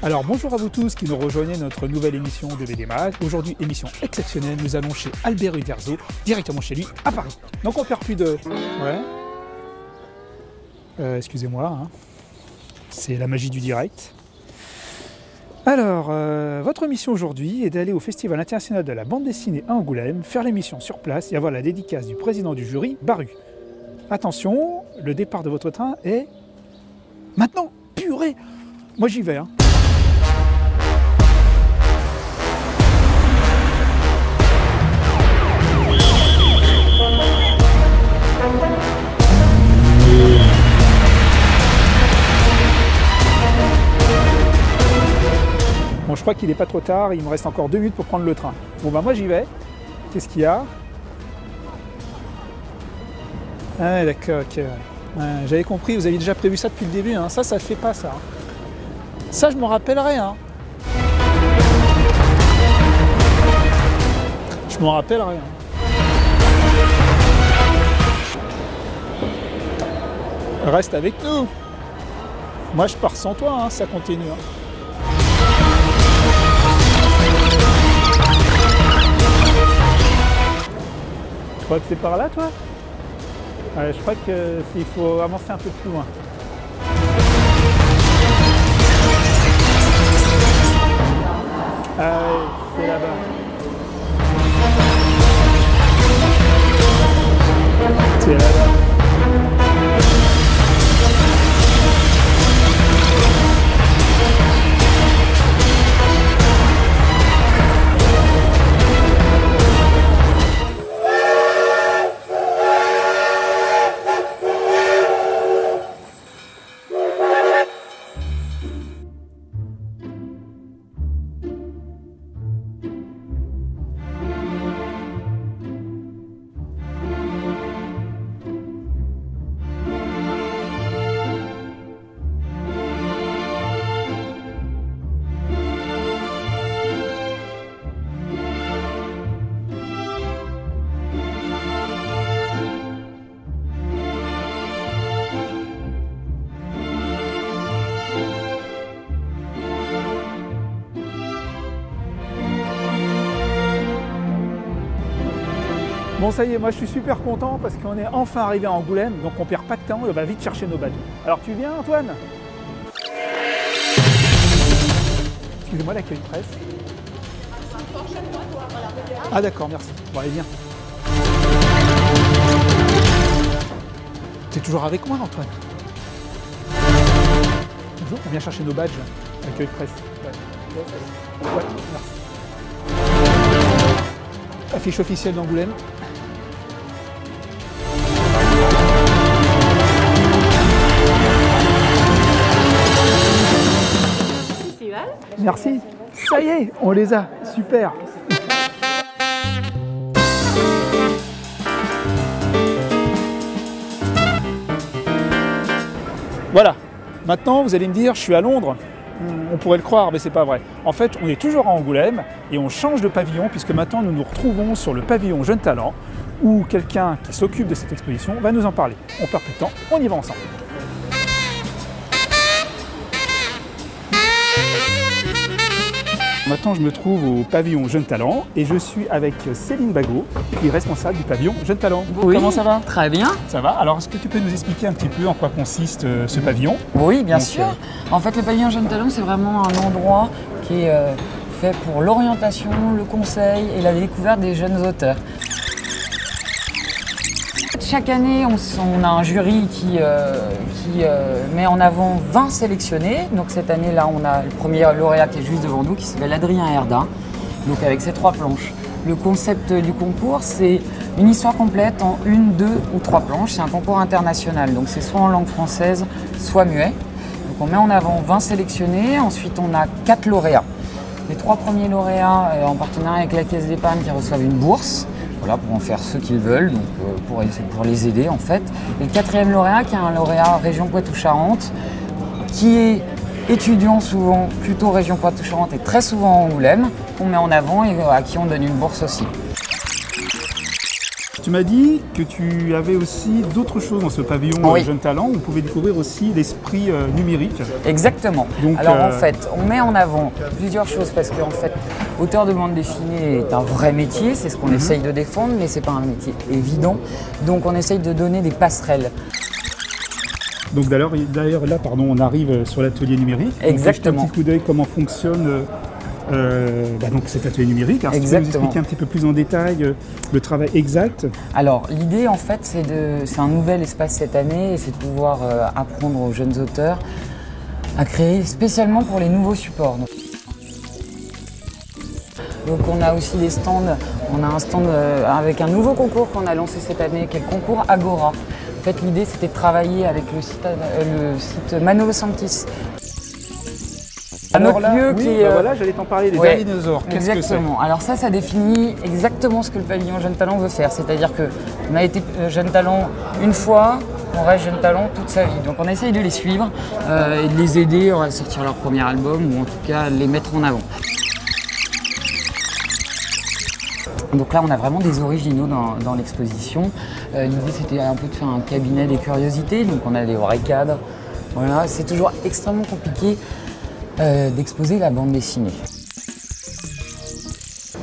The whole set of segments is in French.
Alors bonjour à vous tous qui nous rejoignez notre nouvelle émission de BD Mag. Aujourd'hui émission exceptionnelle, nous allons chez Albert Uderzo, directement chez lui à Paris. Donc on perd plus de... excusez-moi, hein. C'est la magie du direct. Alors, votre mission aujourd'hui est d'aller au Festival international de la bande dessinée à Angoulême, faire l'émission sur place et avoir la dédicace du président du jury, Baru. Attention, le départ de votre train est... maintenant, purée. Moi j'y vais, hein. Bon, je crois qu'il n'est pas trop tard, il me reste encore 2 minutes pour prendre le train. Bon bah moi j'y vais. Qu'est-ce qu'il y a? Ah d'accord, ok. J'avais compris, vous aviez déjà prévu ça depuis le début, hein. Ça ne fait pas ça. Ça je m'en rappellerai, hein. Je m'en rappellerai, hein. Reste avec nous. Moi je pars sans toi, hein, ça continue, hein. Tu crois que c'est par là, toi? Je crois qu'il faut avancer un peu plus loin. C'est là-bas. C'est là-bas. Bon ça y est, moi je suis super content parce qu'on est enfin arrivé à Angoulême, donc on perd pas de temps et on va vite chercher nos badges. Alors tu viens Antoine? Excusez-moi, l'accueil presse. Ah d'accord, merci. Bon allez, viens. T'es toujours avec moi Antoine? Bonjour, on vient chercher nos badges. Accueil presse. Ouais, merci. Affiche officielle d'Angoulême. Merci. Ça y est, on les a. Super. Voilà. Maintenant, vous allez me dire, je suis à Londres. On pourrait le croire, mais c'est pas vrai. En fait, on est toujours à Angoulême et on change de pavillon puisque maintenant nous nous retrouvons sur le pavillon Jeunes Talents où quelqu'un qui s'occupe de cette exposition va nous en parler. On perd plus de temps, on y va ensemble. Maintenant, je me trouve au pavillon Jeunes Talents et je suis avec Céline Bagot, qui est responsable du pavillon Jeunes Talents. Oui, comment ça va? Très bien. Ça va. Alors, est-ce que tu peux nous expliquer un petit peu en quoi consiste ce pavillon? Oui, bien sûr. En fait, le pavillon Jeunes Talents, c'est vraiment un endroit qui est fait pour l'orientation, le conseil et la découverte des jeunes auteurs. Chaque année, on a un jury qui met en avant 20 sélectionnés. Donc cette année-là, on a le premier lauréat qui est juste devant nous, qui s'appelle Adrien Herdin, donc avec ses 3 planches. Le concept du concours, c'est une histoire complète en 1, 2 ou 3 planches. C'est un concours international, donc c'est soit en langue française, soit muet. Donc on met en avant 20 sélectionnés, ensuite on a 4 lauréats. Les 3 premiers lauréats, en partenariat avec la Caisse d'épargne, qui reçoivent une bourse. Voilà, pour en faire ce qu'ils veulent, donc pour les aider en fait. Et le 4e lauréat, qui est un lauréat région Poitou-Charentes, qui est étudiant souvent, plutôt région Poitou-Charentes et très souvent en Angoulême, qu'on met en avant et à qui on donne une bourse aussi. Tu m'as dit que tu avais aussi d'autres choses dans ce pavillon Oui. Jeunes Talents. On pouvait découvrir aussi l'esprit numérique. Exactement. Donc, Alors en fait, on met en avant plusieurs choses parce qu'en fait, auteur de bande dessinée est un vrai métier, c'est ce qu'on essaye de défendre, mais c'est pas un métier évident. Donc on essaye de donner des passerelles. Donc d'ailleurs là, pardon, on arrive sur l'atelier numérique. Exactement. Un petit coup d'œil comment fonctionne donc cet atelier numérique. Alors, si tu peux nous expliquer un petit peu plus en détail le travail exact. Alors l'idée en fait c'est un nouvel espace cette année et c'est de pouvoir apprendre aux jeunes auteurs à créer spécialement pour les nouveaux supports. Donc on a aussi des stands, on a un stand avec un nouveau concours qu'on a lancé cette année qui est le concours Agora. En fait l'idée c'était de travailler avec le site Manolo Santis. Alors là, voilà, j'allais t'en parler, les derniers dinosaures. Qu'est-ce que c'est ? Exactement. Alors ça définit exactement ce que le pavillon Jeunes Talents veut faire. C'est-à-dire qu'on a été Jeunes Talents une fois, on reste Jeunes Talents toute sa vie. Donc on essaye de les suivre et de les aider à sortir leur premier album ou en tout cas les mettre en avant. Donc là on a vraiment des originaux dans l'exposition. L'idée c'était un peu de faire un cabinet des curiosités. Donc on a des vrais cadres. Voilà, c'est toujours extrêmement compliqué d'exposer la bande dessinée.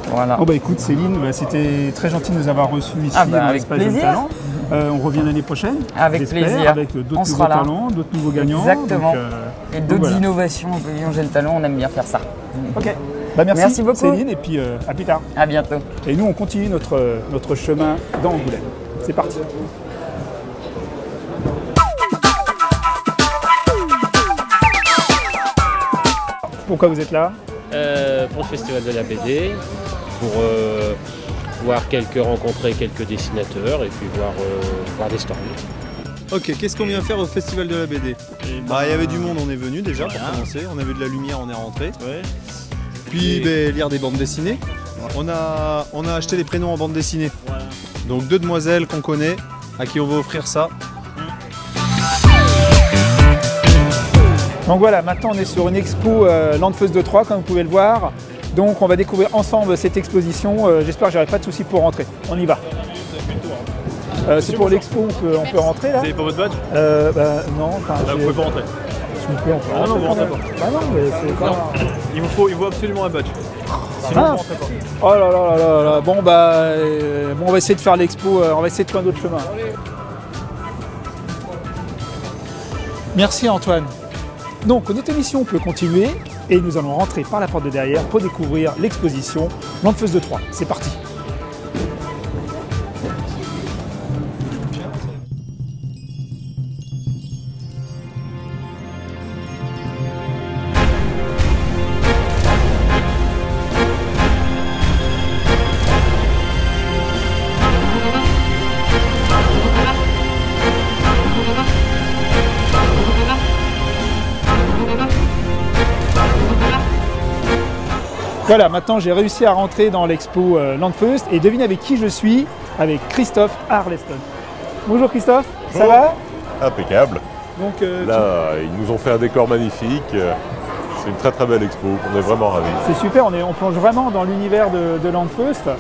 Voilà. Oh bah écoute Céline, c'était très gentil de nous avoir reçus ici dans l'espace Jeunes Talents. On revient l'année prochaine. Avec plaisir. Avec d'autres nouveaux talents, d'autres nouveaux gagnants. Exactement. Donc, et d'autres innovations au pavillon Jeunes Talents, on aime bien faire ça. Ok. Bah merci beaucoup Céline et puis à plus tard. À bientôt. Et nous on continue notre chemin dans Angoulême. C'est parti. Pourquoi vous êtes là ? Pour le Festival de la BD, pour rencontrer quelques dessinateurs et puis voir des stands. Ok, qu'est-ce qu'on vient faire au Festival de la BD ? Il y avait du monde, on est venu déjà pour commencer, on a vu de la lumière, on est rentré. Ouais. Puis lire des bandes dessinées. On a acheté des prénoms en bande dessinée. Donc 2 demoiselles qu'on connaît, à qui on va offrir ça. Donc voilà, maintenant on est sur une expo Landfeust de Troyes, comme vous pouvez le voir. Donc on va découvrir ensemble cette exposition. J'espère que j'aurai pas de soucis pour rentrer. On y va. C'est pour l'expo, on peut rentrer là. Vous avez pas votre badge ? Non. Vous pouvez pas rentrer. S'il vous plaît, on peut rentrer. Non, vous rentrez pas. Bah non, mais c'est pas... Il vous faut absolument un badge. Sinon, vous rentrez pas. Oh là là là là. Bon on va essayer de faire l'expo, on va essayer de trouver un autre chemin. Merci Antoine. Donc notre émission peut continuer et nous allons rentrer par la porte de derrière pour découvrir l'exposition Landfeust de Troyes. C'est parti. Voilà, maintenant j'ai réussi à rentrer dans l'expo Landfeust et devine avec qui je suis, avec Christophe Arleston. Bonjour Christophe, ça va ? Impeccable. Donc, là, ils nous ont fait un décor magnifique. C'est une très très belle expo, on est vraiment ravis. C'est super, on plonge vraiment dans l'univers de Landfeust,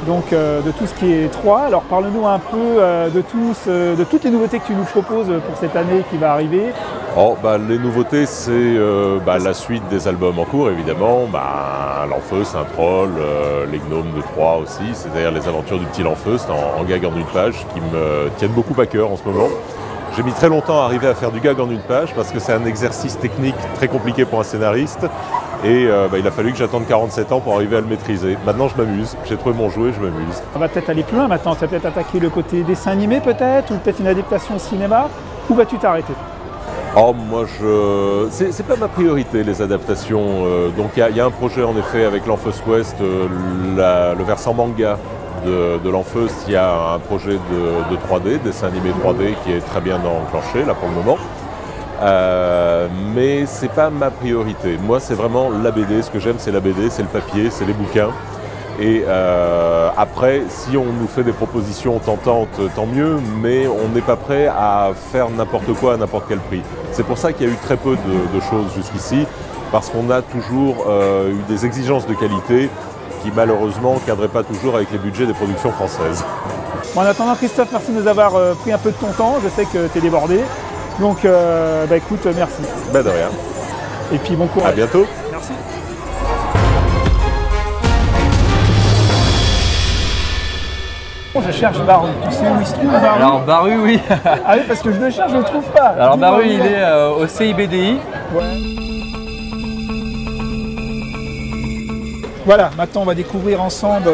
donc de tout ce qui est Troyes. Alors parle-nous un peu de toutes les nouveautés que tu nous proposes pour cette année qui va arriver. Les nouveautés, c'est la suite des albums en cours, évidemment. Landfeust, un troll, les gnomes de Troyes aussi, c'est-à-dire les aventures du petit Landfeust en gag en une page qui me tiennent beaucoup à cœur en ce moment. J'ai mis très longtemps à arriver à faire du gag en une page parce que c'est un exercice technique très compliqué pour un scénariste et il a fallu que j'attende 47 ans pour arriver à le maîtriser. Maintenant je m'amuse, j'ai trouvé mon jouet, je m'amuse. On va peut-être aller plus loin maintenant, tu vas peut-être attaquer le côté dessin animé peut-être ou peut-être une adaptation cinéma, ou vas-tu t'arrêter ? C'est pas ma priorité les adaptations. Donc il y a un projet en effet avec Landfeust West, le versant manga de Landfeust. Il y a un projet de 3D, dessin animé 3D qui est très bien enclenché là pour le moment. Mais c'est pas ma priorité. Moi c'est vraiment la BD, ce que j'aime c'est la BD, c'est le papier, c'est les bouquins. Et après, si on nous fait des propositions tentantes, tant mieux, mais on n'est pas prêt à faire n'importe quoi à n'importe quel prix. C'est pour ça qu'il y a eu très peu de choses jusqu'ici, parce qu'on a toujours eu des exigences de qualité qui malheureusement ne cadraient pas toujours avec les budgets des productions françaises. Bon, en attendant, Christophe, merci de nous avoir pris un peu de ton temps. Je sais que tu es débordé. Donc, bah, écoute, merci. Bah de rien. Et puis bon courage. À bientôt. Merci. Bon, je cherche Baru. Tu sais où il se trouve, Baru? Alors Baru, oui. Ah oui, parce que je le cherche, je le trouve pas. Alors Dis-moi Baru, où il est au CIBDI. Voilà, maintenant on va découvrir ensemble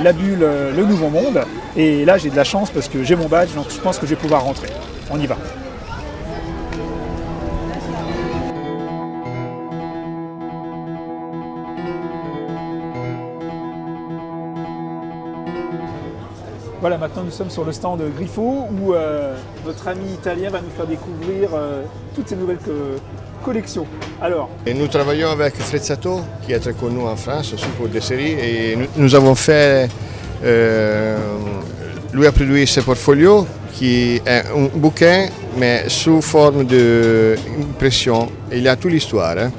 la bulle, le Nouveau Monde. Et là j'ai de la chance parce que j'ai mon badge, donc je pense que je vais pouvoir rentrer. On y va. Voilà, maintenant nous sommes sur le stand Griffo où notre ami italien va nous faire découvrir toutes ces nouvelles collections. Alors, et nous travaillons avec Frezzato, qui est très connu en France aussi pour des séries, et nous avons fait, lui a produit ce portfolio qui est un bouquin mais sous forme d'impression. Il y a toute l'histoire. Hein.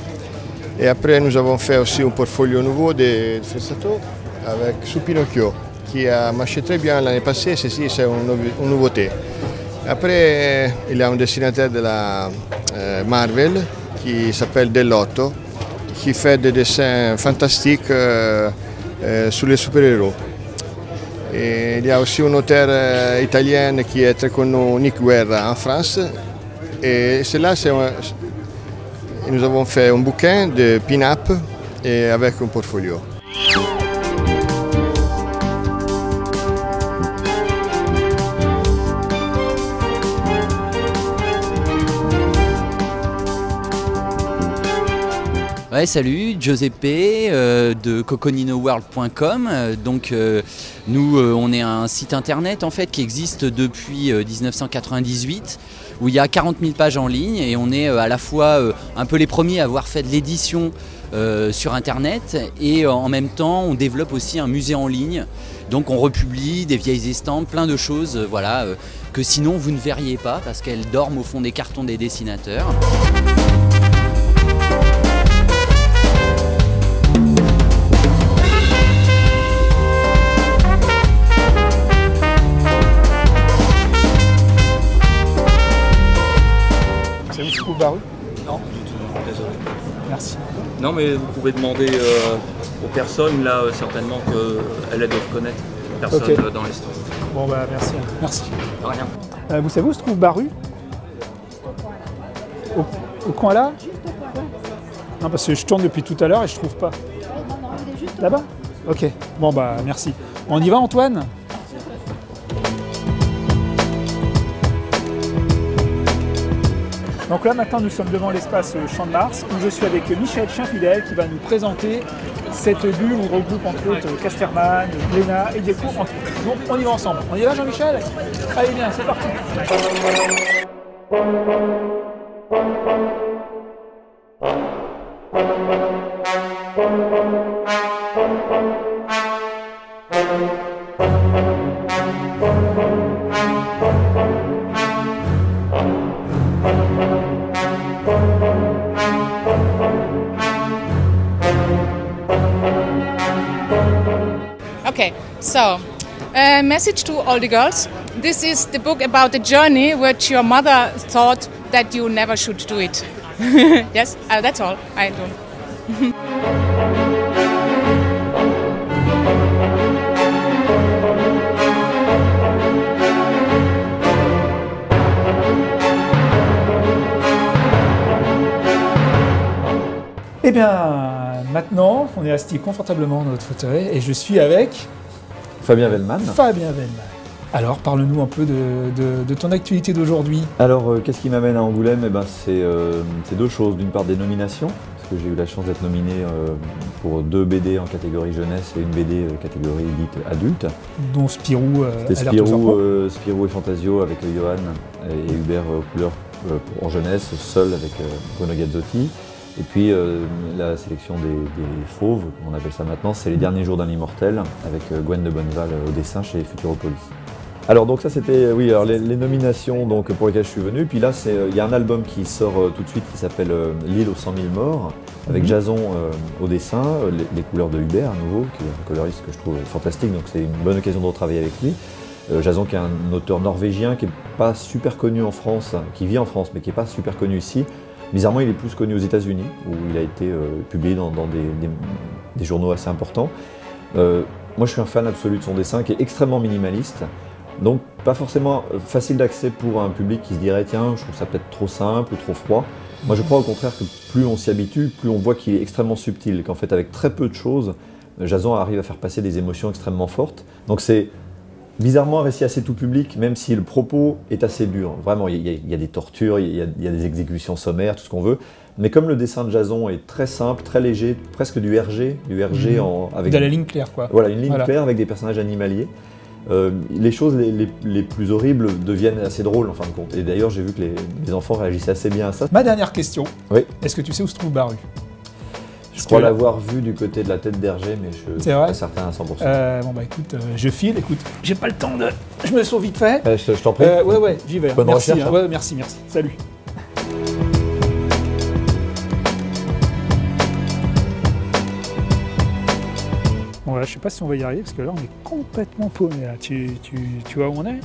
Et après nous avons fait aussi un portfolio nouveau de Frezzato avec sous Pinocchio, qui a marché très bien l'année passée, ceci c'est une nouveauté. Après, il y a un dessinateur de la Marvel qui s'appelle Dell'Otto, qui fait des dessins fantastiques sur les super-héros. Et il y a aussi un auteur italien qui est très connu, Nick Guerra, en France. Et cela, nous avons fait un bouquin de pin-up et avec un portfolio. Ouais, salut, Giuseppe de cocconinoworld.com. Donc nous, on est un site internet en fait qui existe depuis 1998 où il y a 40 000 pages en ligne et on est à la fois un peu les premiers à avoir fait de l'édition sur internet et en même temps on développe aussi un musée en ligne. Donc on republie des vieilles estampes, plein de choses voilà, que sinon vous ne verriez pas parce qu'elles dorment au fond des cartons des dessinateurs. c'est où se trouve Baru? Non, du tout, désolé. Merci. Non, mais vous pouvez demander aux personnes, là, certainement qu'elles doivent connaître personne Okay. dans les stands. Bon bah merci. Merci. De rien. Vous savez où se trouve Baru? Au coin là? Non, parce que je tourne depuis tout à l'heure et je trouve pas. Là-bas? Ok. Bon bah merci. On y va, Antoine? Donc là maintenant nous sommes devant l'espace Champ de Mars où je suis avec Michel Chienfidèle qui va nous présenter cette bulle où on regroupe entre autres Casterman, Glénat et Déco entre autres. Donc on y va ensemble. On y va Jean-Michel? Allez bien, c'est parti. Okay, so message to all the girls. This is the book about the journey which your mother thought that you never should do it. Yes, that's all I do. Eh bien, maintenant, on est assis confortablement dans notre fauteuil et je suis avec Fabien Vellman. Fabien Vellman. Alors, parle-nous un peu de ton actualité d'aujourd'hui. Alors, qu'est-ce qui m'amène à Angoulême? Eh ben, c'est deux choses. D'une part, des nominations, parce que j'ai eu la chance d'être nominé pour 2 BD en catégorie jeunesse et une BD catégorie dite adulte. Dont Spirou, Spirou et Fantasio avec Johan et Hubert Couleur en jeunesse, seul avec Bruno Gazzotti. Et puis la sélection des fauves, on appelle ça maintenant, c'est les derniers jours d'un immortel avec Gwen de Bonneval au dessin chez Futuropolis. Alors donc ça c'était oui, alors les nominations donc, pour lesquelles je suis venu. Puis là il y a un album qui sort tout de suite qui s'appelle L'île aux 100 000 morts avec Jason au dessin, les couleurs de Hubert à nouveau, qui est un coloriste que je trouve fantastique, donc c'est une bonne occasion de retravailler avec lui. Jason qui est un auteur norvégien qui n'est pas super connu en France, qui vit en France mais qui n'est pas super connu ici. Bizarrement, il est plus connu aux États-Unis où il a été publié dans des journaux assez importants. Moi je suis un fan absolu de son dessin qui est extrêmement minimaliste. Donc pas forcément facile d'accès pour un public qui se dirait tiens je trouve ça peut-être trop simple ou trop froid. Moi je crois au contraire que plus on s'y habitue, plus on voit qu'il est extrêmement subtil, qu'en fait avec très peu de choses, Jason arrive à faire passer des émotions extrêmement fortes. Donc c'est bizarrement un récit assez tout public, même si le propos est assez dur. Vraiment il y a des tortures, il y a des exécutions sommaires, tout ce qu'on veut. Mais comme le dessin de Jason est très simple, très léger, presque du RG avec de la ligne claire quoi. Voilà, une ligne claire avec des personnages animaliers. Les choses les plus horribles deviennent assez drôles en fin de compte. Et d'ailleurs, j'ai vu que les enfants réagissaient assez bien à ça. Ma dernière question. Oui. Est-ce que tu sais où se trouve Baru? Je crois l'avoir vu du côté de la tête d'Hergé, mais je ne suis pas certain à 100%. Bon bah écoute, je file. Écoute, j'ai pas le temps de... Je me sauve vite fait. Je t'en prie. Ouais, j'y vais. Bonne merci, recherche. Ouais, merci. Salut. Bon, là, je sais pas si on va y arriver parce que là on est complètement paumé là. Tu vois où on est?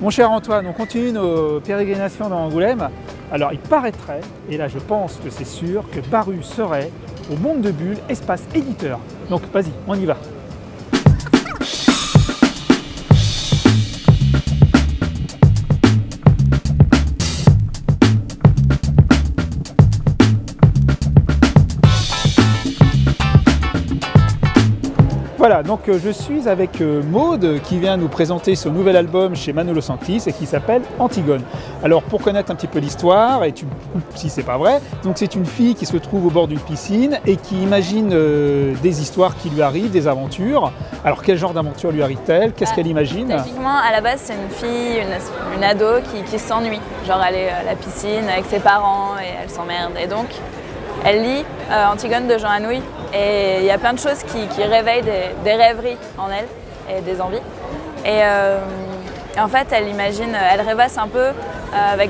Mon cher Antoine, on continue nos pérégrinations dans Angoulême. Alors il paraîtrait, et là je pense que c'est sûr, que Baru serait au Monde de Bulles, espace éditeur. Donc vas-y, on y va. Voilà, donc je suis avec Maud qui vient nous présenter son nouvel album chez Manolo Santis et qui s'appelle Antigone. Alors pour connaître un petit peu l'histoire, et si c'est pas vrai, donc c'est une fille qui se trouve au bord d'une piscine et qui imagine des histoires qui lui arrivent, des aventures. Alors quel genre d'aventure lui arrive-t-elle? Qu'est-ce qu'elle imagine? Typiquement, à la base, c'est une fille, une ado qui s'ennuie. Genre elle est à la piscine avec ses parents et elle s'emmerde. Et donc elle lit Antigone de Jean Anouilh. Et il y a plein de choses qui réveillent des rêveries en elle et des envies. Et en fait, elle rêvasse un peu avec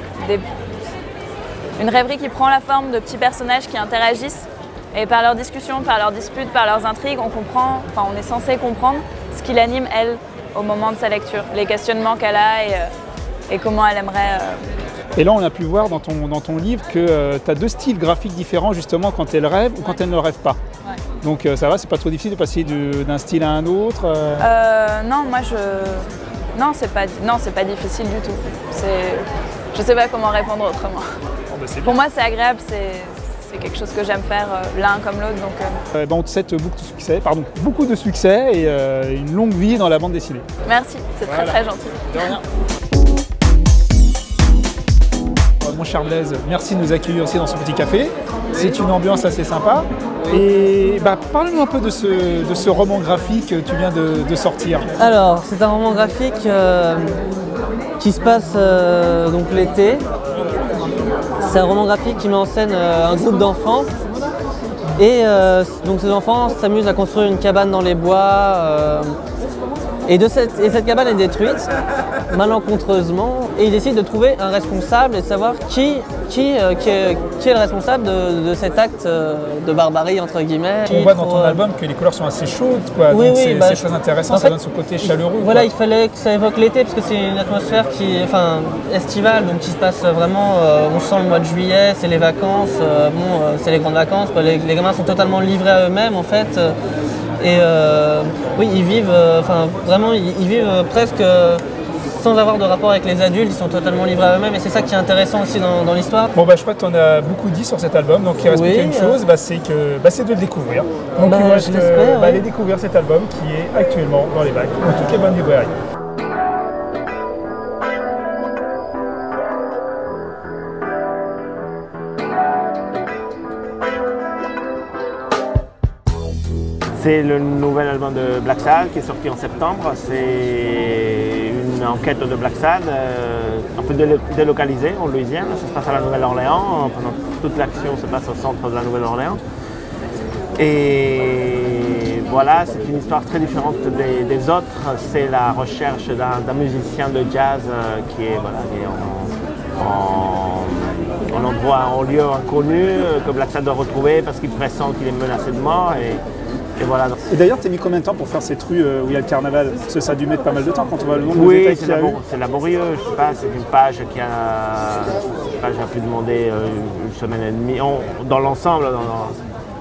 une rêverie qui prend la forme de petits personnages qui interagissent. Et par leurs discussions, par leurs disputes, par leurs intrigues, on est censé comprendre ce qui l'anime, elle, au moment de sa lecture. Les questionnements qu'elle a et comment elle aimerait... Et là, on a pu voir dans ton livre que tu as deux styles graphiques différents, justement, quand elle rêve ou quand elle ne rêve pas. Ouais. Donc ça va, c'est pas trop difficile de passer d'un style à un autre Non, Non, c'est pas difficile du tout. Je sais pas comment répondre autrement. Oh, bah, pour moi, c'est agréable, c'est quelque chose que j'aime faire l'un comme l'autre. Donc, on te souhaite beaucoup de succès et une longue vie dans la bande dessinée. Merci, c'est très très gentil. De rien. Mon cher Blaise, merci de nous accueillir aussi dans ce petit café. C'est une ambiance assez sympa. Et parle-nous un peu de ce roman graphique que tu viens de sortir. Alors, c'est un roman graphique qui se passe donc l'été. C'est un roman graphique qui met en scène un groupe d'enfants. Et donc ces enfants s'amusent à construire une cabane dans les bois. Et cette cabane est détruite, malencontreusement, et ils décident de trouver un responsable et de savoir qui est le responsable de cet acte de barbarie, entre guillemets. On voit dans ton album que les couleurs sont assez chaudes, quoi. Oui, donc oui, c'est très intéressant, ça donne ce côté chaleureux. Voilà, il fallait que ça évoque l'été, parce que c'est une atmosphère estivale, donc qui se passe vraiment, on sent le mois de juillet, c'est les vacances, c'est les grandes vacances, quoi. Les gamins sont totalement livrés à eux-mêmes, en fait. Et oui, ils vivent, ils vivent presque sans avoir de rapport avec les adultes, ils sont totalement livrés à eux-mêmes et c'est ça qui est intéressant aussi dans l'histoire. Bon je crois que tu en as beaucoup dit sur cet album, donc il reste plus qu'une chose, c'est de le découvrir. Donc il reste aller découvrir cet album qui est actuellement dans les bacs, dans toutes les bonnes librairies. C'est le nouvel album de Black Sad qui est sorti en septembre. C'est une enquête de Black Sad, un peu délocalisée en Louisiane. Ça se passe à la Nouvelle-Orléans. Pendant toute l'action se passe au centre de la Nouvelle-Orléans. Et voilà, c'est une histoire très différente des autres. C'est la recherche d'un musicien de jazz qui est en lieu inconnu, que Black Sad doit retrouver parce qu'il pressent qu'il est menacé de mort. Et voilà. Et d'ailleurs, tu as mis combien de temps pour faire cette rue où il y a le carnaval? Parce que ça a dû mettre pas mal de temps quand on voit le nombre de Oui, détails qu'il y a eu. c'est laborieux. Je sais pas, c'est une page qui a pu demander une semaine et demie. Dans l'ensemble,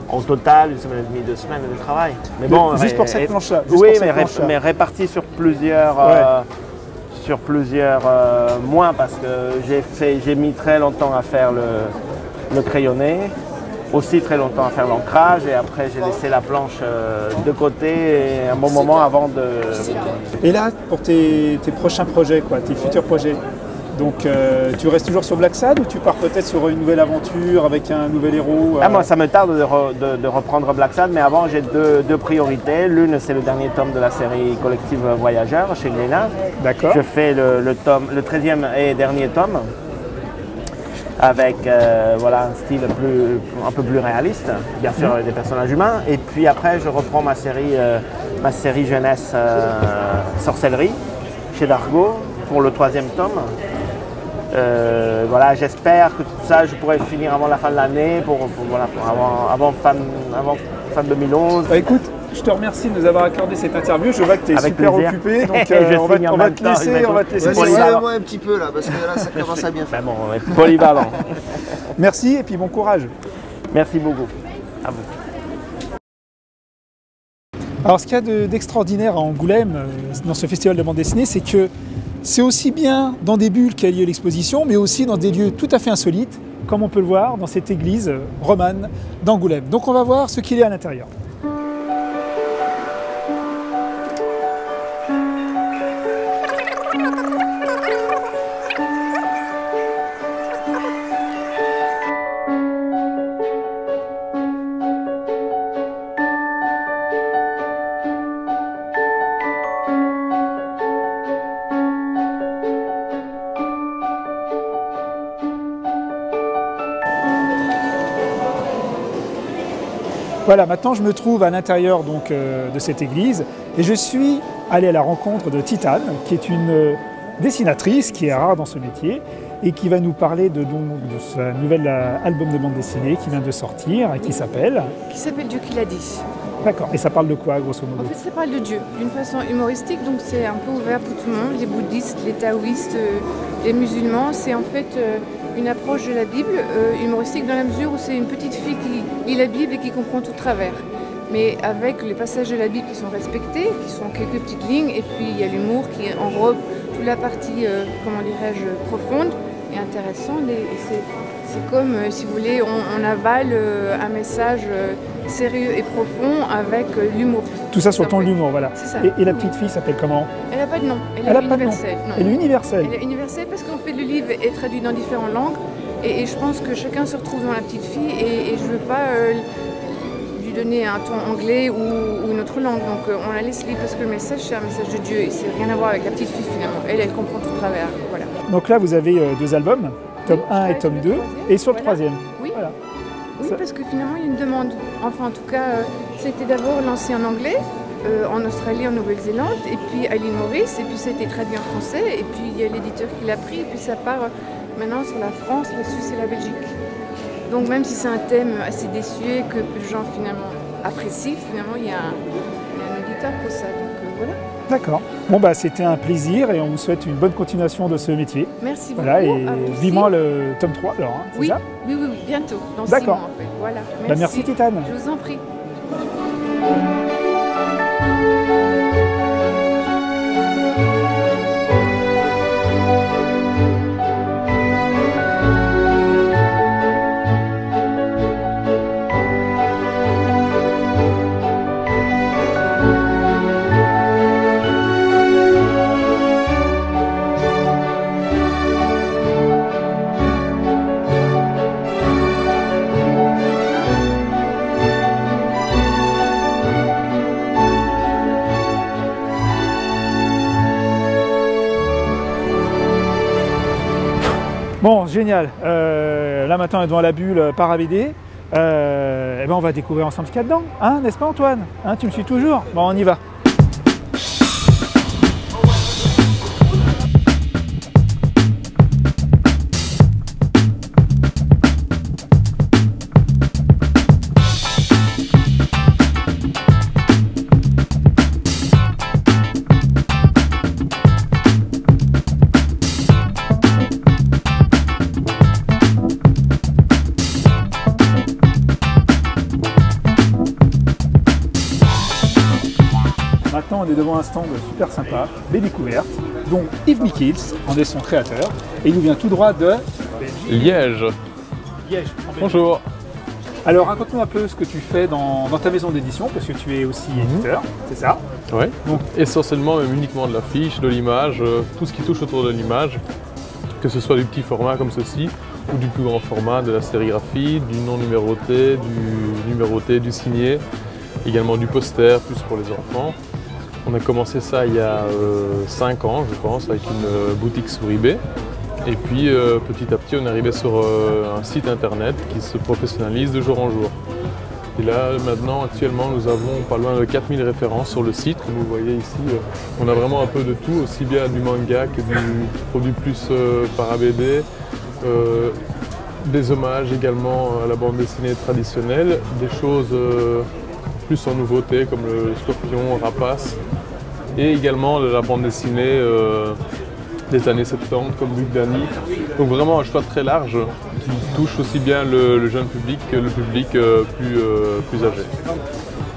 en total, une semaine et demie, 2 semaines de travail. Mais bon, juste pour cette planche-là. Oui, mais réparti sur plusieurs, mois parce que j'ai mis très longtemps à faire le crayonné. Aussi très longtemps à faire l'ancrage et après j'ai laissé la planche de côté et un bon moment avant de... Et là, pour tes prochains projets, tes futurs projets, donc tu restes toujours sur Black Sad ou tu pars peut-être sur une nouvelle aventure avec un nouvel héros Moi ça me tarde de reprendre Black Sad, mais avant j'ai deux priorités. L'une c'est le dernier tome de la série collective Voyageurs chez Glénat. D'accord. Je fais le 13e et dernier tome. Avec un style un peu plus réaliste, bien sûr avec des personnages humains. Et puis après, je reprends ma série jeunesse Sorcellerie chez Dargaud pour le 3e tome. J'espère que tout ça, je pourrais finir avant la fin de l'année, avant fin 2011. Écoute, je te remercie de nous avoir accordé cette interview. Je vois que tu es super occupé, donc on va te laisser. Moi un petit peu là, parce que là ça commence à bien faire. Polyvalent. Merci et puis bon courage. Merci beaucoup. À vous. Alors ce qu'il y a d'extraordinaire à Angoulême, dans ce festival de bande dessinée, c'est que c'est aussi bien dans des bulles qu'a lieu l'exposition, mais aussi dans des lieux tout à fait insolites, comme on peut le voir dans cette église romane d'Angoulême. Donc on va voir ce qu'il y a à l'intérieur. Voilà, maintenant je me trouve à l'intérieur de cette église et je suis allé à la rencontre de Titane, qui est une dessinatrice qui est rare dans ce métier et qui va nous parler de sa nouvel album de bande dessinée qui vient de sortir et qui s'appelle Dieu qui l'a dit. D'accord, et ça parle de quoi grosso modo? En fait ça parle de Dieu, d'une façon humoristique, donc c'est un peu ouvert pour tout le monde, les bouddhistes, les taoïstes, les musulmans, c'est en fait une approche de la Bible humoristique dans la mesure où c'est une petite fille qui lit la Bible et qui comprend tout de travers. Mais avec les passages de la Bible qui sont respectés, qui sont quelques petites lignes, et puis il y a l'humour qui enrobe toute la partie, profonde et intéressante. C'est comme, si vous voulez, on avale un message sérieux et profond avec l'humour. Tout ça sur le ton de l'humour, voilà. C'est ça. Et la petite fille s'appelle comment? Elle n'a pas de nom, elle est universelle. Elle est universelle. Elle est universelle parce qu'en fait le livre est traduit dans différentes langues et je pense que chacun se retrouve dans la petite fille et je ne veux pas lui donner un ton anglais ou une autre langue. Donc on la laisse libre parce que le message c'est un message de Dieu et c'est rien à voir avec la petite fille finalement. Elle comprend tout de travers. Voilà. Donc là vous avez 2 albums, tome 1 et tome 2, et sur le 3e. Oui. Voilà. Oui, parce que finalement il y a une demande. Enfin en tout cas, c'était d'abord lancé en anglais. En Australie, en Nouvelle-Zélande, et puis à l'île Maurice, et puis ça a été traduit en français, et puis il y a l'éditeur qui l'a pris, et puis ça part maintenant sur la France, la Suisse et la Belgique. Donc même si c'est un thème assez désuet, que peu de gens finalement apprécient, finalement il y a un éditeur pour ça, donc voilà. D'accord. Bon c'était un plaisir, et on vous souhaite une bonne continuation de ce métier. Merci beaucoup. Voilà, et vivement le tome 3 alors, c'est oui, ça? Oui, bientôt, dans 6 mois en fait. Voilà. Merci Titane. Je vous en prie. Bon, génial. Là maintenant, on est devant la bulle Para-BD. On va découvrir ensemble ce qu'il y a dedans, hein, n'est-ce pas Antoine? Tu me suis toujours? Bon, on y va. maintenant on est devant un stand super sympa, des découvertes, dont Yves Mickels en est son créateur, et il nous vient tout droit de Liège. Liège. Bonjour. Alors raconte-nous un peu ce que tu fais dans ta maison d'édition, parce que tu es aussi éditeur, c'est ça? Oui, donc essentiellement, même uniquement de l'affiche, de l'image, tout ce qui touche autour de l'image, que ce soit du petit format comme ceci, ou du plus grand format, de la sérigraphie, du non numéroté, du numéroté, du signé, également du poster, plus pour les enfants. On a commencé ça il y a 5 ans, je pense, avec une boutique sur eBay. Et puis petit à petit, on est arrivé sur un site internet qui se professionnalise de jour en jour. Et là, maintenant, actuellement, nous avons pas loin de 4000 références sur le site. Comme vous voyez ici, on a vraiment un peu de tout, aussi bien du manga que du produit plus para BD. Des hommages également à la bande dessinée traditionnelle, des choses plus en nouveauté comme le Scorpion, Rapace, et également de la bande dessinée des années 70 comme Luc Dany. Donc vraiment un choix très large qui touche aussi bien le jeune public que le public plus âgé.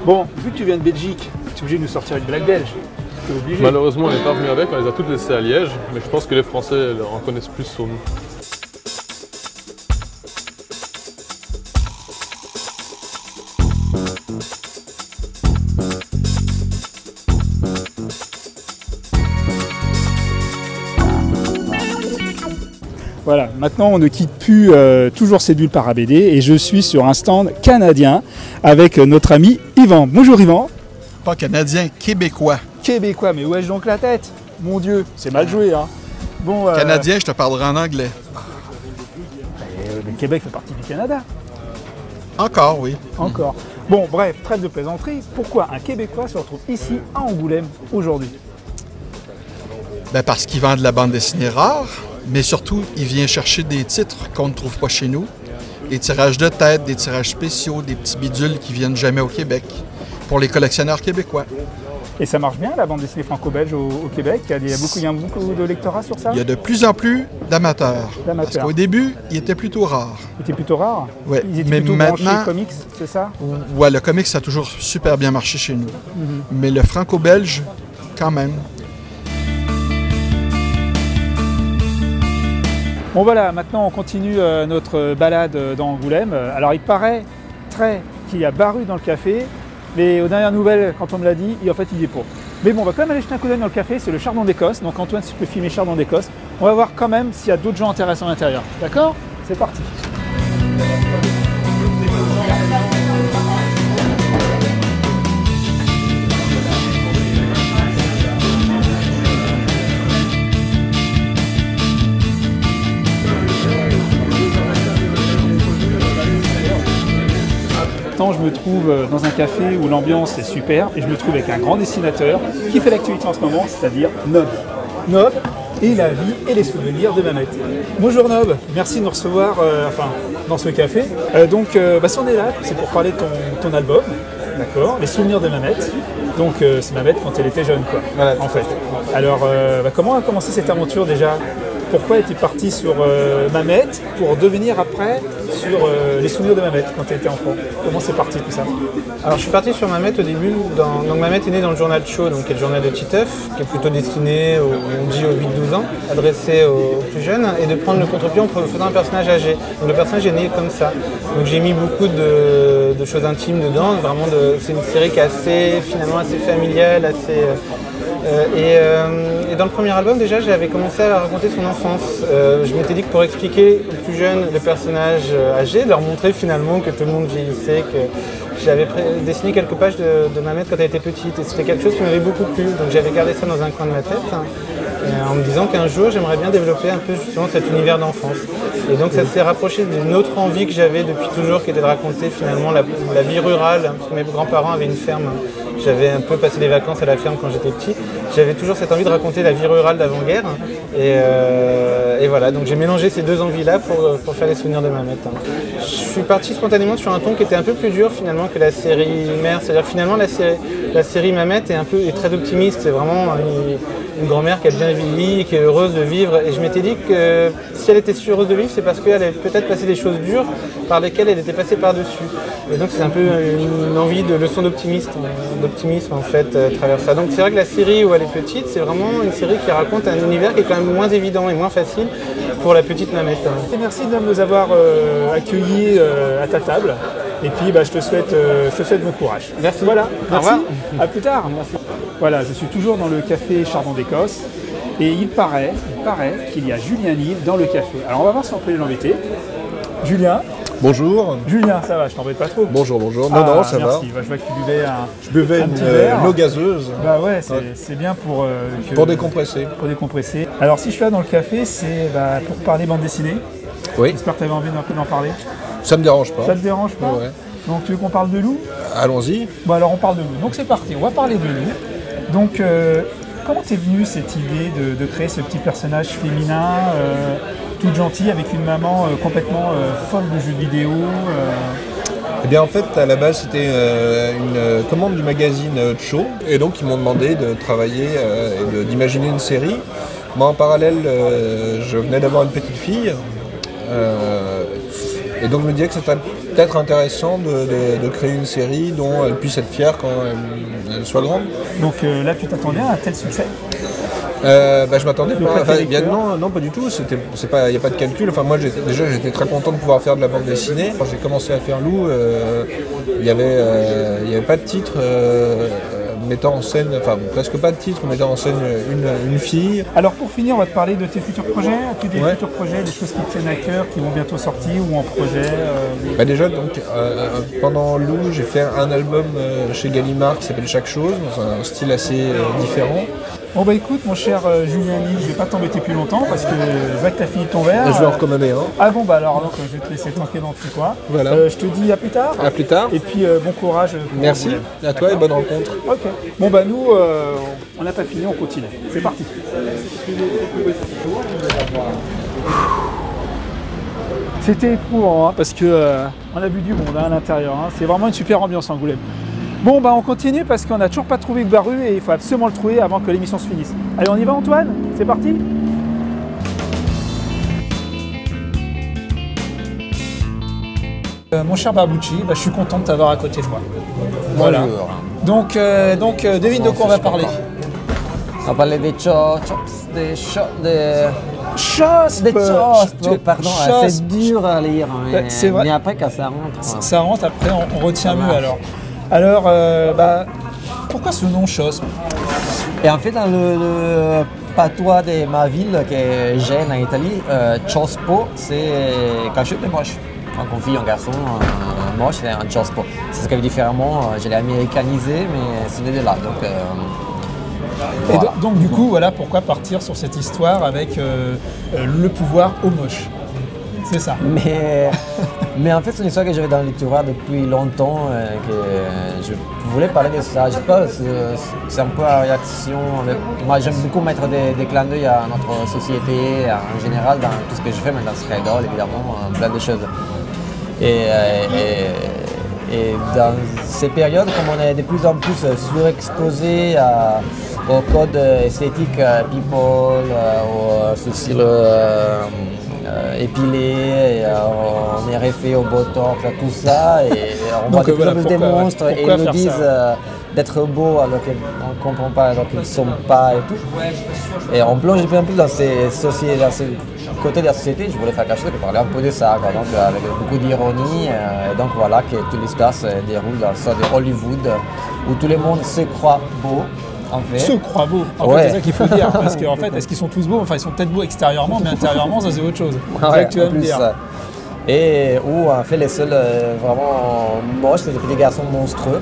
Bon, vu que tu viens de Belgique, tu es obligé de nous sortir une blague belge. Malheureusement, on n'est pas venu avec, on les a toutes laissées à Liège, mais je pense que les Français en connaissent plus sur nous. Voilà, maintenant on ne quitte plus toujours ces bulles para BD et je suis sur un stand canadien avec notre ami Yvan. Bonjour Yvan. Pas canadien, québécois. Québécois, mais où ai-je donc la tête? Mon Dieu, c'est mal joué hein. Bon, Canadien, je te parlerai en anglais. Le Québec fait partie du Canada. Encore, oui. Encore. Bon, bref, trêve de plaisanterie. Pourquoi un Québécois se retrouve ici à Angoulême aujourd'hui? Ben parce qu'il vend de la bande dessinée rare, mais surtout, il vient chercher des titres qu'on ne trouve pas chez nous. Des tirages de tête, des tirages spéciaux, des petits bidules qui viennent jamais au Québec, pour les collectionneurs québécois. Et ça marche bien, la bande dessinée franco-belge au Québec? Il y a beaucoup de lectorat sur ça? Il y a de plus en plus d'amateurs. Parce qu'au début, il était plutôt rare. Il était plutôt rare? Oui, Ils étaient mais plutôt maintenant, comics, c'est ça? Ouais, le comics, ça a toujours super bien marché chez nous. Mais le franco-belge, quand même. Bon voilà, maintenant on continue notre balade dans Angoulême. Alors il paraît qu'il y a Baru dans le café, mais aux dernières nouvelles, quand on me l'a dit, en fait il y est pas. Mais bon, on va quand même aller jeter un coup d'œil dans le café, c'est le Chardon d'Écosse. Donc Antoine, si tu peux filmer Chardon d'Écosse, on va voir quand même s'il y a d'autres gens intéressants à l'intérieur. D'accord? C'est parti. Je me trouve dans un café où l'ambiance est super et je me trouve avec un grand dessinateur qui fait l'actualité en ce moment, c'est-à-dire Nob. Nob et la vie et les souvenirs de Mamet. Bonjour Nob, merci de nous recevoir dans ce café. Si on est là, c'est pour parler de ton album, d'accord, les souvenirs de Mamet. Donc c'est Mamet quand elle était jeune, quoi, voilà, en fait. Alors comment a commencé cette aventure déjà? Pourquoi es-tu parti sur Mamet pour devenir après sur les souvenirs de Mamet quand tu étais enfant? Comment c'est parti tout ça? Alors je suis parti sur Mamet au début, donc Mamet est né dans le journal Chaud, donc qui est le journal de Titeuf, qui est plutôt destiné aux 8-12 ans, adressé aux plus jeunes, et de prendre le contre-pied en faisant un personnage âgé. Donc le personnage est né comme ça. Donc j'ai mis beaucoup de choses intimes dedans, c'est une série qui est finalement assez familiale, assez... Et dans le premier album, déjà, j'avais commencé à raconter son enfance. Je m'étais dit que pour expliquer aux plus jeunes le personnage âgé, leur montrer finalement que tout le monde vieillissait, que j'avais dessiné quelques pages de Mamet quand elle était petite. Et c'était quelque chose qui m'avait beaucoup plu. Donc j'avais gardé ça dans un coin de ma tête, en me disant qu'un jour, j'aimerais bien développer un peu justement cet univers d'enfance. Et donc ça s'est rapproché d'une autre envie que j'avais depuis toujours, qui était de raconter finalement la vie rurale, parce que mes grands-parents avaient une ferme. J'avais un peu passé des vacances à la ferme quand j'étais petit. J'avais toujours cette envie de raconter la vie rurale d'avant-guerre. Et voilà, donc j'ai mélangé ces deux envies-là pour faire les souvenirs de Mamet. Je suis parti spontanément sur un ton qui était un peu plus dur finalement que la série mère. C'est-à-dire finalement la série Mamet est très optimiste. C'est vraiment une grand-mère qui a bien bien vieilli, qui est heureuse de vivre. Et je m'étais dit que si elle était si heureuse de vivre, c'est parce qu'elle avait peut-être passé des choses dures par lesquelles elle était passée par-dessus. Et donc c'est un peu une envie de leçon d'optimisme en fait à travers ça. Donc c'est vrai que la série où elle est petite, c'est vraiment une série qui raconte un univers qui est quand même moins évident et moins facile pour la petite Mamette. Et merci de nous avoir accueillis à ta table. Et puis je te souhaite bon courage. Merci. Voilà, merci. Au revoir. À plus tard. Merci. Voilà, je suis toujours dans le café Chardon d'Écosse. Et il paraît qu'il y a Julien Nil dans le café. Alors on va voir si on peut l'inviter. Julien. Bonjour. Julien, ça va, je t'embête pas trop. Bonjour. Non, ça merci. va. Je vois que tu buvais Je buvais une eau gazeuse. Bah ouais, c'est bien pour décompresser. Pour décompresser. Alors si je suis là dans le café, c'est pour parler bande dessinée. Oui. J'espère que tu avais envie d'un peu d'en parler. Ça me dérange pas. Ça te dérange pas? Ouais. Donc tu veux qu'on parle de loup? Allons-y. Bon alors on parle de loup. Donc c'est parti, on va parler de loup. Donc comment t'es venue cette idée de créer ce petit personnage féminin toute gentille avec une maman complètement folle de jeux vidéo Eh bien en fait à la base c'était une commande du magazine Cho et donc ils m'ont demandé de travailler et d'imaginer une série. Moi en parallèle je venais d'avoir une petite fille et donc je me disais que c'était peut-être intéressant de créer une série dont elle puisse être fière quand elle soit grande. Donc là tu t'attendais à un tel succès? Je m'attendais pas. Non, pas du tout. Il n'y a pas de calcul. Enfin, moi, j'étais très content de pouvoir faire de la bande dessinée. Quand j'ai commencé à faire Loup, il n'y avait pas de titre mettant en scène, enfin presque pas de titre mettant en scène une fille. Alors pour finir, on va te parler de tes futurs projets. As-tu des futurs projets, des choses qui te tiennent à cœur, qui vont bientôt sortir ou en projet Déjà, donc, pendant Loup, j'ai fait un album chez Gallimard qui s'appelle Chaque chose, dans un style assez différent. Bon écoute mon cher Julien Nil, je vais pas t'embêter plus longtemps parce que va que t'as fini ton verre. Je vais en recommander un. Ah bon alors donc, je vais te laisser tranquille dans tout quoi. Voilà. Je te dis à plus tard. À plus tard. Et puis bon courage. Merci à toi et bonne rencontre. Ok. Bon nous on n'a pas fini, on continue. C'est parti. C'était éprouvant parce que on a vu du monde à l'intérieur. C'est vraiment une super ambiance à Angoulême. Bon on continue parce qu'on n'a toujours pas trouvé Gbaru et il faut absolument le trouver avant que l'émission se finisse. Allez on y va Antoine? C'est parti? Mon cher Barbouchi, je suis content de t'avoir à côté de moi. Voilà. Donc devine de quoi on va parler. On va parler des chops, des Chosp. Pardon, c'est dur à lire, c'est vrai. Mais après quand ça rentre... Ça rentre, après on retient mieux alors. Alors, pourquoi ce nom Chosp? Et en fait, dans le patois de ma ville, qui est Gênes en Italie, Chospo, c'est quelque chose de moche. Donc on fille, un garçon moche, c'est un Chospo. C'est ce que différemment, je l'ai américanisé, mais c'est de là. Donc, voilà. Et donc du coup, voilà pourquoi partir sur cette histoire avec le pouvoir au moche. C'est ça. Mais en fait, c'est une histoire que j'avais dans le lectorat depuis longtemps, que je voulais parler de ça. Je sais pas, c'est un peu la réaction. Moi, j'aime beaucoup mettre des clins d'œil à notre société, en général, dans tout ce que je fais, mais dans Scredol, évidemment, plein de choses. Et dans ces périodes, comme on est de plus en plus surexposé au code esthétique people, au style épilé, on est refait au botox, tout ça, et on voit de plus en plus des monstres et ils nous disent d'être beaux alors qu'on ne comprend pas, alors qu'ils ne sont pas et tout. Et on plonge de plus en plus dans ces côtés de la société. Je voulais faire quelque chose qui parlait un peu de ça, quoi. Donc avec beaucoup d'ironie, et donc voilà que toute l'histoire se déroule dans ça de Hollywood où tout le monde se croit beau. En fait. Se croient beaux. En fait, c'est ça qu'il faut dire. Parce qu'en fait, est-ce qu'ils sont tous beaux? Enfin, ils sont peut-être beaux extérieurement, mais intérieurement, ça c'est autre chose. C'est ça que tu vas me dire. Et où, en fait, les seuls vraiment moches, c'est des petits garçons monstrueux.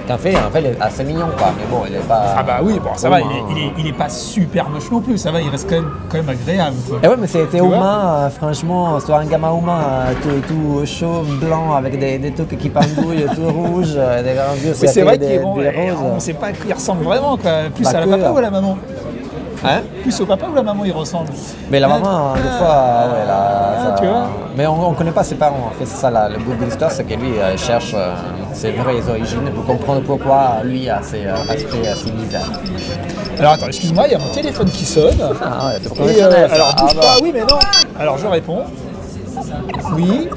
En fait, il est assez mignon, quoi. Mais bon, il est pas. Ah bah oui, bon, ça va, il est pas super moche non plus, ça va, il reste quand même agréable. Quoi. Et ouais, mais c'était humain, franchement, c'est un gamin humain, tout chaud, blanc, avec des trucs qui pendouillent, tout rouge, des grands yeux. Mais c'est vrai qu'il est bon, on sait pas à qui il ressemble vraiment, quoi. Plus à la papa ou à la maman? Hein? Plus au papa ou la maman il ressemble? Mais la maman, des fois, ouais, là, tu vois. Mais on ne connaît pas ses parents. En fait, c'est ça le bout de l'histoire, c'est que lui cherche ses vraies origines pour comprendre pourquoi lui a ses aspects si bizarres. Alors attends, excuse-moi, il y a mon téléphone qui sonne. Ah ouais, c'est Et, alors bouge pas, oui mais non. Alors je réponds. Oui,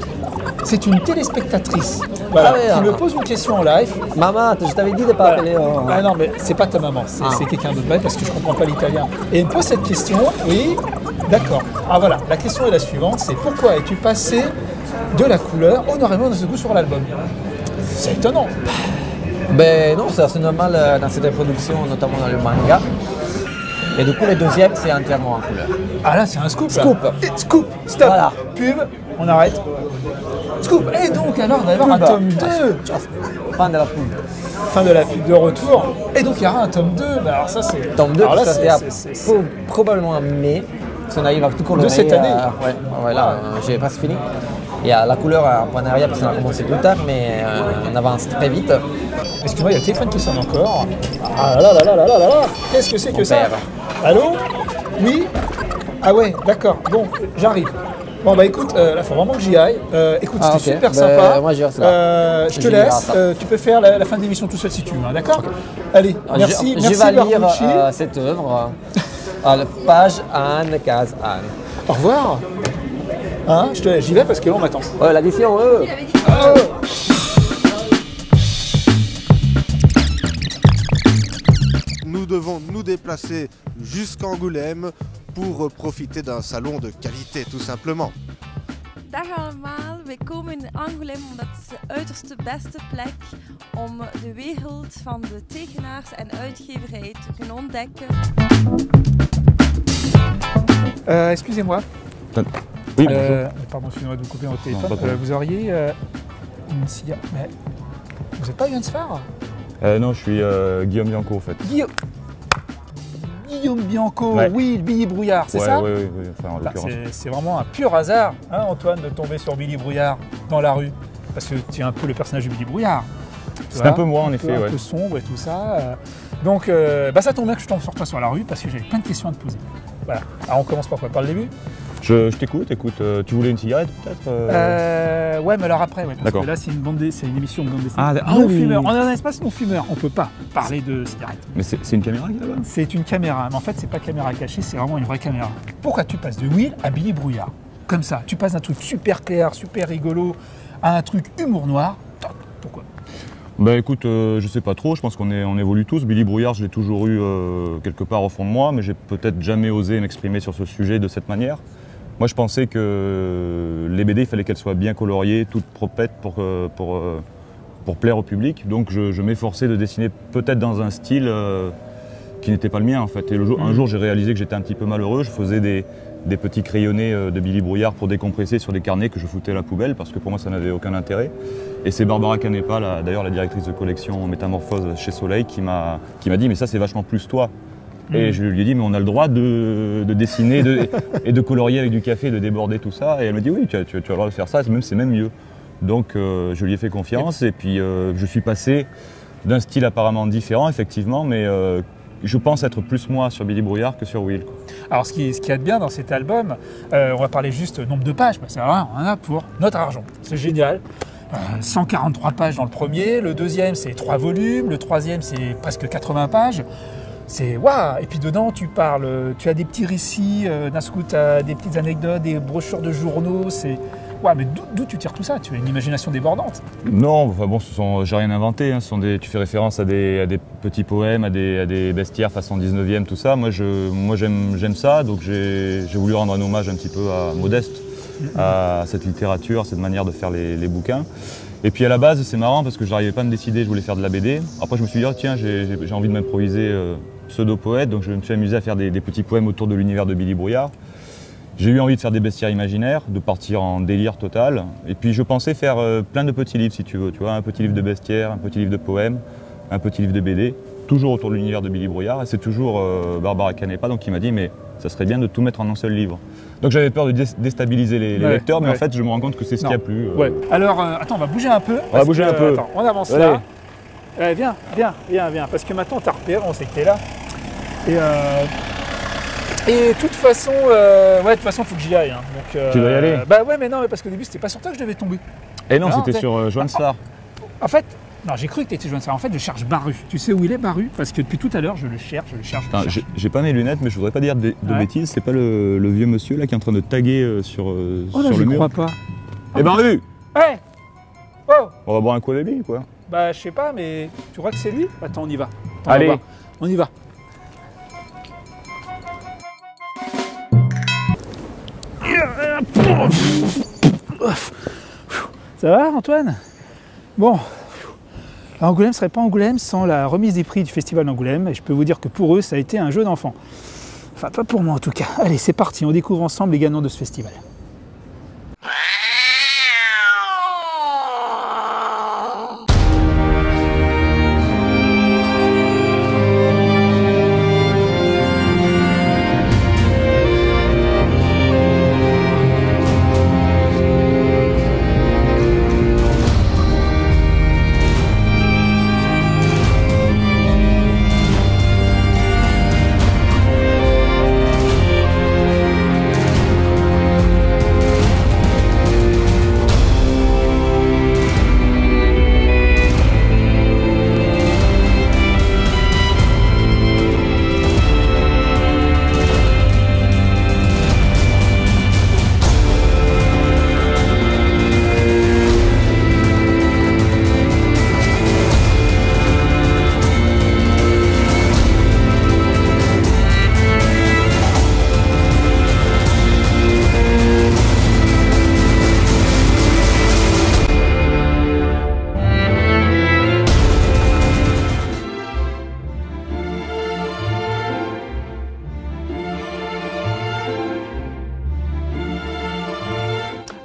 c'est une téléspectatrice voilà, qui me pose une question en live. Maman, je t'avais dit de pas appeler. Ah non, mais c'est pas ta maman, c'est quelqu'un d'autre parce que je comprends pas l'italien. Et elle me pose cette question, oui, d'accord. Alors voilà, la question est la suivante, c'est pourquoi es-tu passé de la couleur au noir et blanc de ce goût sur l'album? C'est étonnant. Ben non, c'est assez normal dans cette production, notamment dans le manga. Et du coup, le deuxième, c'est entièrement en couleur. Ah là, c'est un scoop. Scoop. Scoop, stop. Voilà. Pub, on arrête. Scoop. Et donc, alors, on va avoir un tome 2. Fin de la pub. Fin de la pub de retour. Et donc, il y aura un tome 2. Bah, alors, ça, c'est. Tome 2, alors là, c'est probablement en mai. Si on arrive à tout colorer. De cette année. Ouais, là, j'ai presque fini. Il y a la couleur en point arrière parce qu'on a commencé plus tard, mais on avance très vite. Excuse-moi, il y a le téléphone qui sonne encore. Ah là là là là là là là. Qu'est-ce que c'est que ça? Allô? Oui? Ah ouais, d'accord. Bon, j'arrive. Bon bah écoute, là faut vraiment que j'y aille. Écoute, c'était super sympa. Moi, je te laisse. Tu peux faire la fin de l'émission tout seul si tu veux, hein, d'accord? Allez, merci. Je vais lire cette œuvre à la page Anne, case Anne. Au revoir. Hein, j'y vais parce que là on m'attend. L'addition, Nous devons nous déplacer jusqu'Angoulême pour profiter d'un salon de qualité, tout simplement. Dag allemaal, wij komen in Angoulême omdat het de uiterste beste plek om de wereld van de tekenaars en uitgeverij te kunnen ontdekken. Excusez-moi. Oui, bonjour. Pardon, excusez-moi de vous couper votre téléphone. Vous auriez une cigarette. Mais vous n'êtes pas Yann Sfar? Non, je suis Guillaume Bianco en fait. Guillaume Bianco, oui, le Billy Brouillard, c'est ça? Oui, enfin, en l'occurrence. C'est vraiment un pur hasard, hein, Antoine, de tomber sur Billy Brouillard dans la rue. Parce que tu es un peu le personnage de Billy Brouillard. C'est un peu moi, en effet. Un peu sombre et tout ça. Donc, ça tombe bien que je tombe sur toi sur la rue parce que j'avais plein de questions à te poser. Voilà. Alors, on commence par quoi? Par le début? Je t'écoute, tu voulais une cigarette peut-être Ouais, mais alors après, parce que là c'est une émission de bande dessinée. Non-fumeur. On est dans un espace non-fumeur, on peut pas parler de cigarette. Mais c'est une caméra là-bas? C'est une caméra, mais en fait c'est pas caméra cachée, c'est vraiment une vraie caméra. Pourquoi tu passes de Will à Billy Brouillard? Comme ça, tu passes d'un truc super clair, super rigolo, à un truc humour noir. Pourquoi? Bah écoute, je sais pas trop, je pense qu'on évolue tous. Billy Brouillard, je l'ai toujours eu quelque part au fond de moi, mais j'ai peut-être jamais osé m'exprimer sur ce sujet de cette manière. Moi, je pensais que les BD, il fallait qu'elles soient bien coloriées, toutes proprettes pour plaire au public. Donc, je m'efforçais de dessiner peut-être dans un style qui n'était pas le mien, en fait. Et un jour, j'ai réalisé que j'étais un petit peu malheureux. Je faisais des petits crayonnés de Billy Brouillard pour décompresser sur des carnets que je foutais à la poubelle, parce que pour moi, ça n'avait aucun intérêt. Et c'est Barbara Canepa, d'ailleurs la directrice de collection Métamorphose chez Soleil, qui m'a dit « Mais ça, c'est vachement plus toi ». Et je lui ai dit, mais on a le droit de dessiner et de colorier avec du café, de déborder tout ça. Et elle m'a dit, oui, tu as le droit de faire ça, c'est même mieux. Donc je lui ai fait confiance et puis je suis passé d'un style apparemment différent, effectivement, mais je pense être plus moi sur Billy Brouillard que sur Will. Quoi. Alors ce qui est de bien dans cet album, on va parler juste nombre de pages, parce qu'on en a pour notre argent. C'est génial. 143 pages dans le premier, le deuxième c'est 3 volumes, le troisième c'est presque 80 pages. C'est waouh! Et puis dedans, tu as des petits récits, d'un coup, tu as des petites anecdotes, des brochures de journaux. C'est waouh, mais d'où tu tires tout ça? Tu as une imagination débordante. Non, enfin bon, j'ai rien inventé. Hein. Tu fais référence à des petits poèmes, à des bestiaires façon 19e, tout ça. Moi, j'aime ça, donc j'ai voulu rendre un hommage un petit peu modeste à cette littérature, à cette manière de faire les bouquins. Et puis à la base, c'est marrant parce que je n'arrivais pas à me décider, je voulais faire de la BD. Après, je me suis dit, oh, tiens, j'ai envie de m'improviser pseudo-poète, donc je me suis amusé à faire des petits poèmes autour de l'univers de Billy Brouillard. J'ai eu envie de faire des bestiaires imaginaires, de partir en délire total. Et puis je pensais faire plein de petits livres, si tu veux. Tu vois, un petit livre de bestiaires, un petit livre de poèmes, un petit livre de BD, toujours autour de l'univers de Billy Brouillard. Et c'est toujours Barbara Canepa, donc qui m'a dit, mais ça serait bien de tout mettre en un seul livre. Donc j'avais peur de déstabiliser les lecteurs, mais en fait, je me rends compte que c'est ce qu'il y a plus. Alors, attends, on va bouger un peu. On va bouger un peu. Attends, on avance là. Viens, parce que maintenant, t'as repéré, on sait que t'es là. Et de toute façon, faut que j'y aille. Hein. Donc, tu dois y aller? Bah ouais, mais non, mais parce qu'au début, c'était pas sur toi que je devais tomber. Et non, c'était sur Joan Sfar. En fait, Non, j'ai cru que tu étais journaliste. En fait, je cherche Baru. Tu sais où il est, Baru? Parce que depuis tout à l'heure, je le cherche. J'ai pas mes lunettes, mais je voudrais pas dire de bêtises. C'est pas le vieux monsieur là qui est en train de taguer sur le mur? Crois pas. Eh Baru! Hey! Oh! On va boire un coup de billes, quoi. Bah, je sais pas, mais tu crois que c'est lui? Attends, on y va. Allez. On y va. Ça va, Antoine? Bon, Angoulême ne serait pas Angoulême sans la remise des prix du Festival d'Angoulême. Et je peux vous dire que pour eux, ça a été un jeu d'enfant. Enfin, pas pour moi en tout cas. Allez, c'est parti, on découvre ensemble les gagnants de ce festival.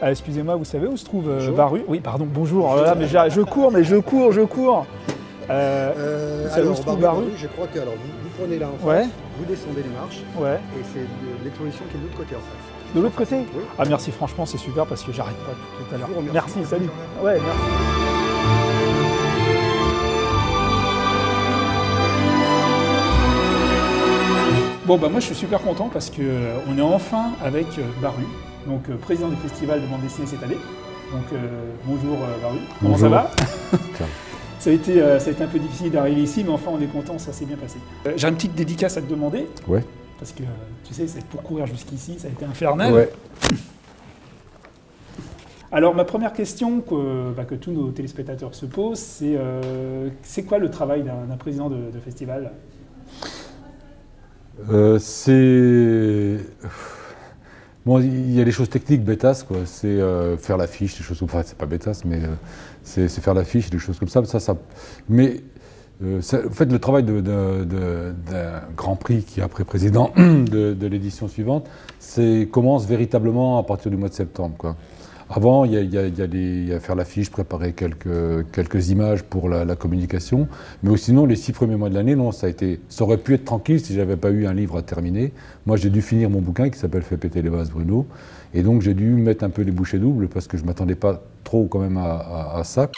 Excusez-moi, vous savez où se trouve Baru? Oui, pardon, bonjour. Oh là là, mais je cours. Vous savez où se trouve Baru? Je crois que vous prenez là en face, ouais. Vous descendez les marches, ouais. Et c'est l'exposition qui est de l'autre côté en face. De l'autre côté? Oui. Ah merci, franchement c'est super parce que j'arrête pas tout à l'heure. Merci, salut. Ouais, merci. Bon bah moi je suis super content parce qu'on est enfin avec Baru, donc président du festival de bande dessinée cette année. Donc bonjour Baru, comment ça va? Ça a été un peu difficile d'arriver ici, mais enfin on est content, ça s'est bien passé. J'ai une petite dédicace à te demander, ouais. Parce que tu sais, c'est pour courir jusqu'ici, ça a été infernal. Ouais. Alors ma première question que tous nos téléspectateurs se posent, c'est quoi le travail d'un président de festival? Bon, il y a des choses techniques bêtas, quoi. C'est faire l'affiche, des choses comme ça. Enfin, c'est pas bêtas, mais c'est faire l'affiche, des choses comme ça. Mais en fait, le travail d'un Grand Prix qui est après président de l'édition suivante, commence véritablement à partir du mois de septembre, quoi. Avant, il y a faire l'affiche, préparer quelques images pour la communication, mais sinon, les 6 premiers mois de l'année, non, ça aurait pu être tranquille si j'avais pas eu un livre à terminer. Moi, j'ai dû finir mon bouquin qui s'appelle « Fais péter les vases, Bruno », et donc j'ai dû mettre un peu les bouchées doubles parce que je m'attendais pas trop quand même à ça.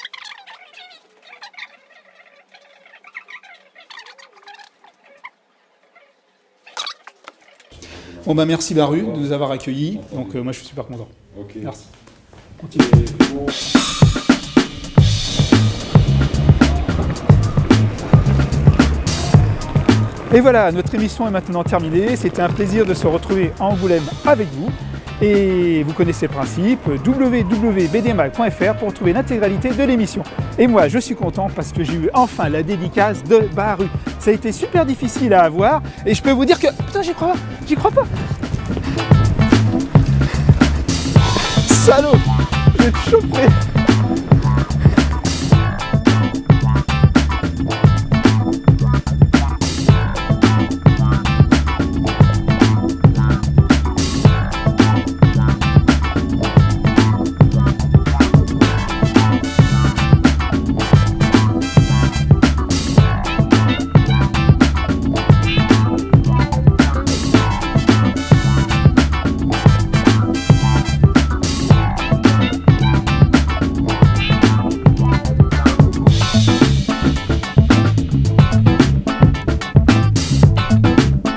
Bon bah merci Baru de nous avoir accueillis, donc moi je suis super content. Okay. Merci. Et voilà, notre émission est maintenant terminée. C'était un plaisir de se retrouver à Angoulême avec vous. Et vous connaissez le principe, www.bdmal.fr pour retrouver l'intégralité de l'émission. Et moi, je suis content parce que j'ai eu enfin la dédicace de Baru. Ça a été super difficile à avoir et je peux vous dire que... Putain, j'y crois pas. Salaud, je vais te choper.